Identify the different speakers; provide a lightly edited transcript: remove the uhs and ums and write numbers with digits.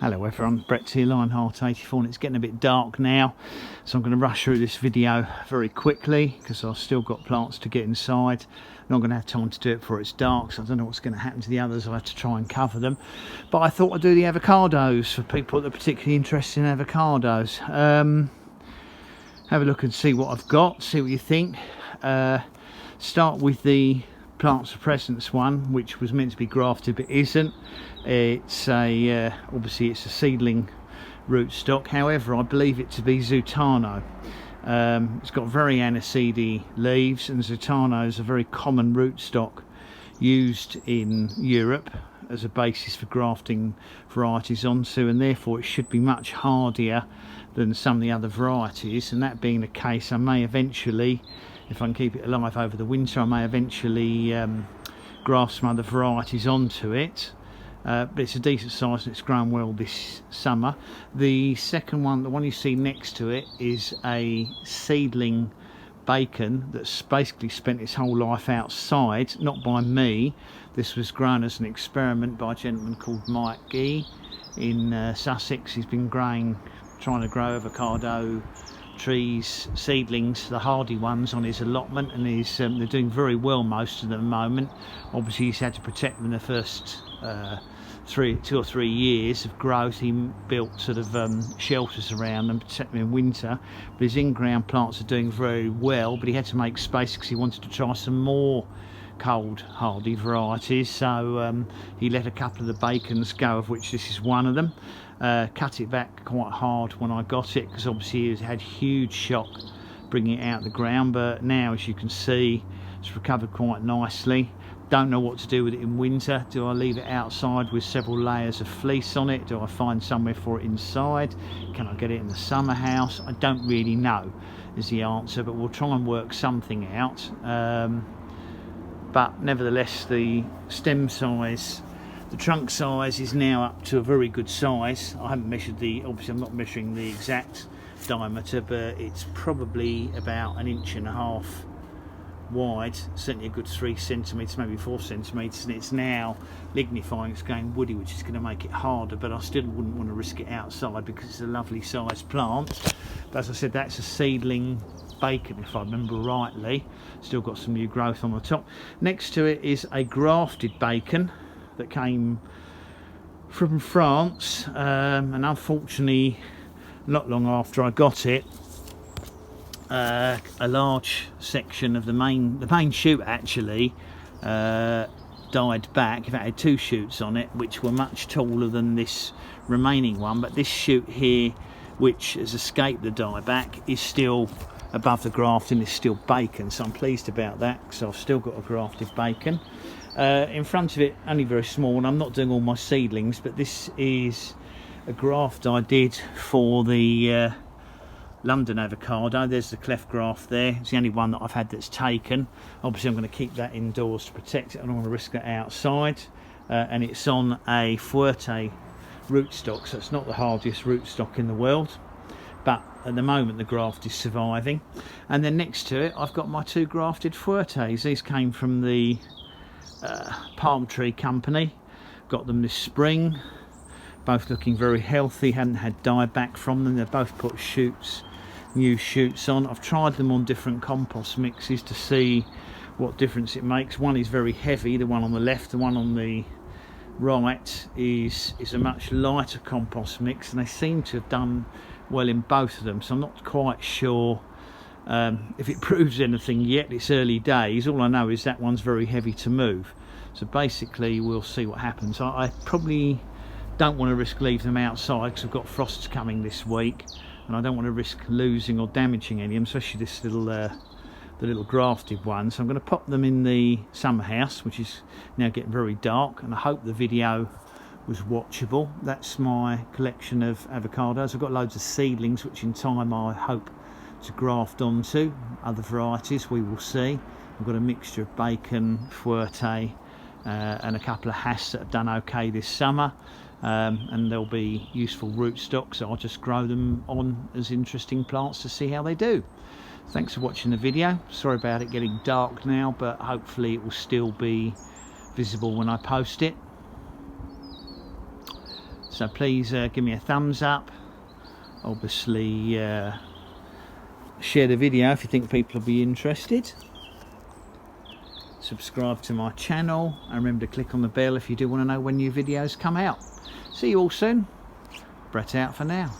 Speaker 1: Hello everyone, Brett's here, Lionheart84, and it's getting a bit dark now, so I'm going to rush through this video very quickly because I've still got plants to get inside. I'm not going to have time to do it before it's dark, so I don't know what's going to happen to the others. I'll have to try and cover them. But I thought I'd do the avocados for people that are particularly interested in avocados. Have a look and see what I've got, see what you think. Start with the Plants for Presence one, which was meant to be grafted but isn't. It's a obviously it's a seedling rootstock, however I believe it to be Zutano. It's got very aniseedy leaves, and Zutano is a very common rootstock used in Europe as a basis for grafting varieties onto, and therefore it should be much hardier than some of the other varieties. And that being the case, I may eventually, if I can keep it alive over the winter, I may eventually graft some other varieties onto it. But it's a decent size and it's grown well this summer. The second one, the one you see next to it, is a seedling bacon that's basically spent its whole life outside, not by me. This was grown as an experiment by a gentleman called Mike Gee in Sussex. He's been trying to grow avocado trees, seedlings, the hardy ones, on his allotment, and they're doing very well, most of them at the moment. Obviously he's had to protect them in the first 2 or 3 years of growth. He built sort of shelters around them, protect them in winter, but his in-ground plants are doing very well. But he had to make space because he wanted to try some more cold hardy varieties, so he let a couple of the bacons go, of which this is one of them. Cut it back quite hard when I got it because obviously it had huge shock bringing it out of the ground, but now, as you can see, it's recovered quite nicely. Don't know what to do with it in winter. Do I leave it outside with several layers of fleece on it? Do I find somewhere for it inside? Can I get it in the summer house? I don't really know is the answer, but we'll try and work something out. But nevertheless, the stem size, the trunk size, is now up to a very good size. I haven't measured obviously I'm not measuring the exact diameter, but it's probably about 1.5 inches wide, certainly a good 3 centimetres, maybe 4 centimetres, and it's now lignifying, it's going woody, which is going to make it harder, but I still wouldn't want to risk it outside because it's a lovely sized plant. But as I said, that's a seedling bacon, if I remember rightly. Still got some new growth on the top. Next to it is a grafted bacon that came from France, and unfortunately not long after I got it, a large section of the main shoot actually died back. In fact, it had 2 shoots on it which were much taller than this remaining one, but this shoot here, which has escaped the dieback, is still above the graft and is still bacon, so I'm pleased about that because I've still got a grafted bacon. In front of it, only very small, and I'm not doing all my seedlings, but this is a graft I did for the London avocado. There's the cleft graft there. It's the only one that I've had that's taken. Obviously I'm going to keep that indoors to protect it. I don't want to risk that outside. And it's on a Fuerte rootstock, so it's not the hardiest rootstock in the world, but at the moment the graft is surviving. And then next to it I've got my 2 grafted Fuertes. These came from the palm tree company. Got them this spring, both looking very healthy, hadn't had dieback from them. They've both put new shoots on. I've tried them on different compost mixes to see what difference it makes. One is very heavy, the one on the left. The one on the right is a much lighter compost mix, and they seem to have done well in both of them, so I'm not quite sure if it proves anything yet. It's early days. All I know is that one's very heavy to move, so basically we'll see what happens. I probably don't want to risk leaving them outside because I've got frosts coming this week, and I don't want to risk losing or damaging any of them, especially this little the little grafted one. So I'm going to pop them in the summer house, which is now getting very dark, and I hope the video was watchable. That's my collection of avocados. I've got loads of seedlings which in time I hope to graft onto other varieties. We will see. I've got a mixture of bacon, Fuerte, and a couple of Hass that have done okay this summer, and they'll be useful rootstocks, so I'll just grow them on as interesting plants to see how they do. Thanks for watching the video. Sorry about it getting dark now, but hopefully it will still be visible when I post it. So please give me a thumbs up. Obviously share the video if you think people will be interested. Subscribe to my channel and remember to click on the bell if you do want to know when new videos come out. See you all soon. Brett out for now.